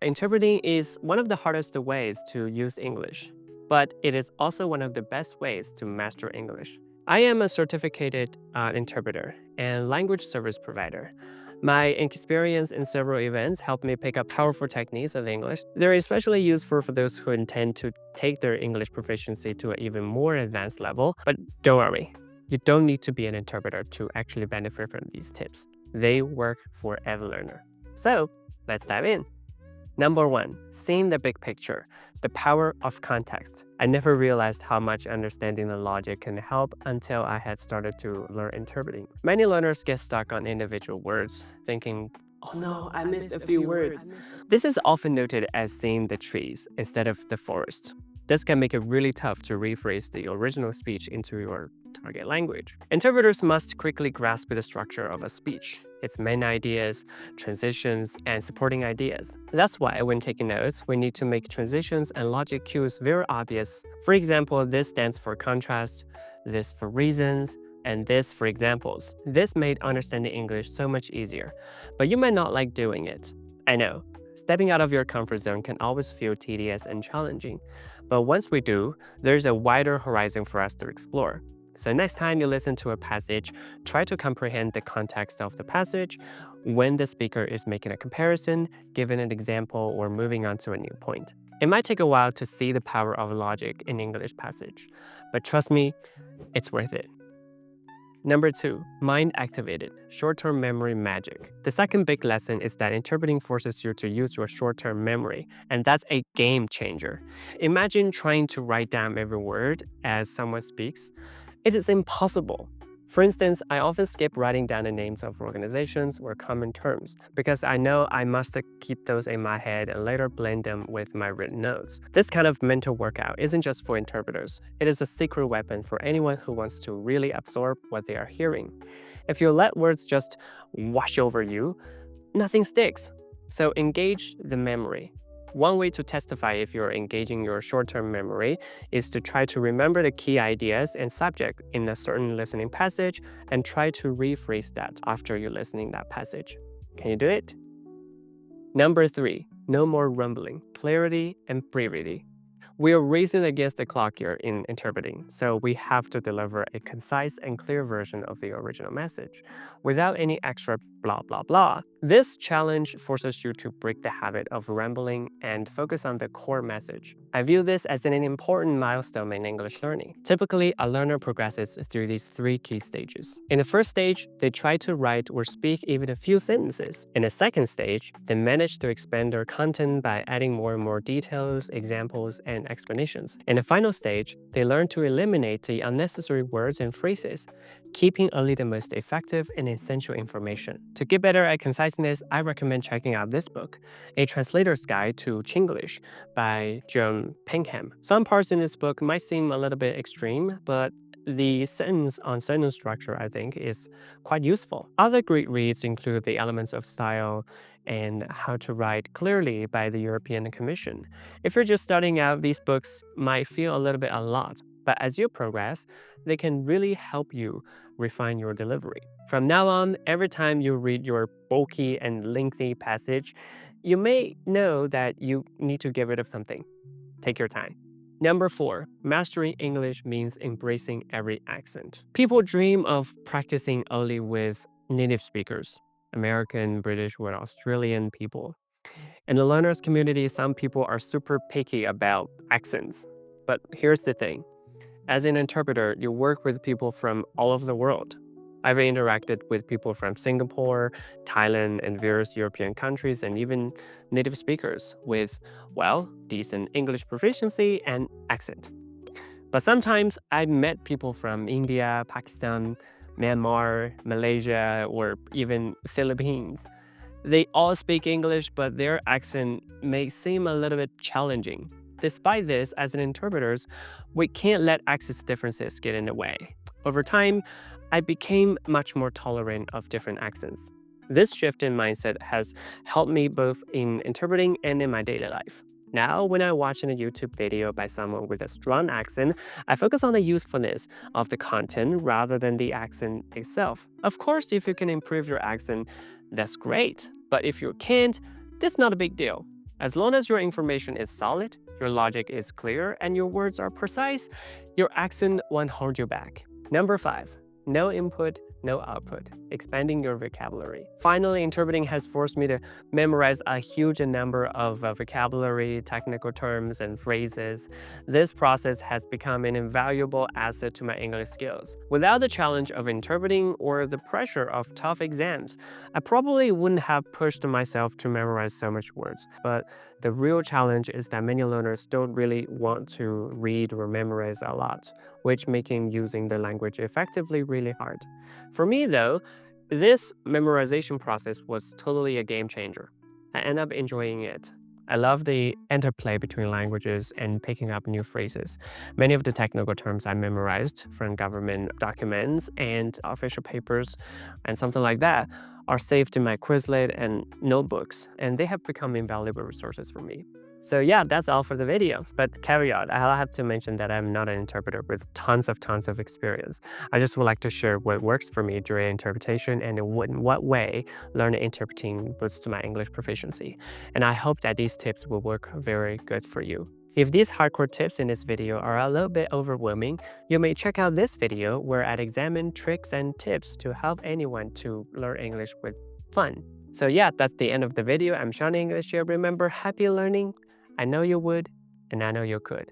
Interpreting is one of the hardest ways to use English, but it is also one of the best ways to master English. I am a certificated interpreter and language service provider. My experience in several events helped me pick up powerful techniques of English. They're especially useful for those who intend to take their English proficiency to an even more advanced level. But don't worry, you don't need to be an interpreter to actually benefit from these tips. They work for every learner. So let's dive in. Number one, seeing the big picture, the power of context. I never realized how much understanding the logic can help until I had started to learn interpreting. Many learners get stuck on individual words, thinking, oh no, I missed a few words. This is often noted as seeing the trees instead of the forest. This can make it really tough to rephrase the original speech into your target language. Interpreters must quickly grasp the structure of a speech, its main ideas, transitions, and supporting ideas. That's why when taking notes, we need to make transitions and logic cues very obvious. For example, this stands for contrast, this for reasons, and this for examples. This made understanding English so much easier, but you might not like doing it. I know. Stepping out of your comfort zone can always feel tedious and challenging, but once we do, there's a wider horizon for us to explore. So next time you listen to a passage, try to comprehend the context of the passage when the speaker is making a comparison, giving an example, or moving on to a new point. It might take a while to see the power of logic in English passage, but trust me, it's worth it. Number two, mind activated, short-term memory magic. The second big lesson is that interpreting forces you to use your short-term memory, and that's a game changer. Imagine trying to write down every word as someone speaks. It is impossible. For instance, I often skip writing down the names of organizations or common terms because I know I must keep those in my head and later blend them with my written notes. This kind of mental workout isn't just for interpreters. It is a secret weapon for anyone who wants to really absorb what they are hearing. If you let words just wash over you, nothing sticks. So engage the memory. One way to testify if you're engaging your short-term memory is to try to remember the key ideas and subject in a certain listening passage and try to rephrase that after you're listening that passage. Can you do it? Number three, no more rumbling, clarity and brevity. We are racing against the clock here in interpreting, so we have to deliver a concise and clear version of the original message without any extra blah blah blah. This challenge forces you to break the habit of rambling and focus on the core message. I view this as an important milestone in English learning. Typically, a learner progresses through these three key stages. In the first stage, they try to write or speak even a few sentences. In the second stage, they manage to expand their content by adding more and more details, examples, and explanations. In the final stage, they learn to eliminate the unnecessary words and phrases, keeping only the most effective and essential information. To get better at conciseness, I recommend checking out this book, A Translator's Guide to Chinglish by Joan Pinkham. Some parts in this book might seem a little bit extreme, but the sentence-on-sentence structure, I think, is quite useful. Other great reads include The Elements of Style and How to Write Clearly by the European Commission. If you're just starting out, these books might feel a little bit a lot, but as you progress, they can really help you refine your delivery. From now on, every time you read your bulky and lengthy passage, you may know that you need to get rid of something. Take your time. Number four, mastering English means embracing every accent. People dream of practicing only with native speakers, American, British, or Australian people. In the learners community, some people are super picky about accents. But here's the thing. As an interpreter, you work with people from all over the world. I've interacted with people from Singapore, Thailand, and various European countries, and even native speakers with, well, decent English proficiency and accent. But sometimes I've met people from India, Pakistan, Myanmar, Malaysia, or even Philippines. They all speak English, but their accent may seem a little bit challenging. Despite this, as an interpreters, we can't let accent differences get in the way. Over time, I became much more tolerant of different accents. This shift in mindset has helped me both in interpreting and in my daily life. Now, when I watch a YouTube video by someone with a strong accent, I focus on the usefulness of the content rather than the accent itself. Of course, if you can improve your accent, that's great. But if you can't, that's not a big deal. As long as your information is solid, your logic is clear, and your words are precise, your accent won't hold you back. Number 5. No input, no output. Expanding your vocabulary. Finally, interpreting has forced me to memorize a huge number of vocabulary, technical terms, and phrases. This process has become an invaluable asset to my English skills. Without the challenge of interpreting or the pressure of tough exams, I probably wouldn't have pushed myself to memorize so much words. But the real challenge is that many learners don't really want to read or memorize a lot, which making using the language effectively really hard. For me, though, this memorization process was totally a game changer. I end up enjoying it. I love the interplay between languages and picking up new phrases. Many of the technical terms I memorized from government documents and official papers and something like that are saved in my Quizlet and notebooks, and they have become invaluable resources for me. So yeah, that's all for the video. But caveat, I'll have to mention that I'm not an interpreter with tons of experience. I just would like to share what works for me during interpretation and in what way learning interpreting boosts my English proficiency. And I hope that these tips will work very good for you. If these hardcore tips in this video are a little bit overwhelming, you may check out this video where I examine tricks and tips to help anyone to learn English with fun. So yeah, that's the end of the video. I'm Sean English here. Remember, happy learning. I know you would, and I know you could.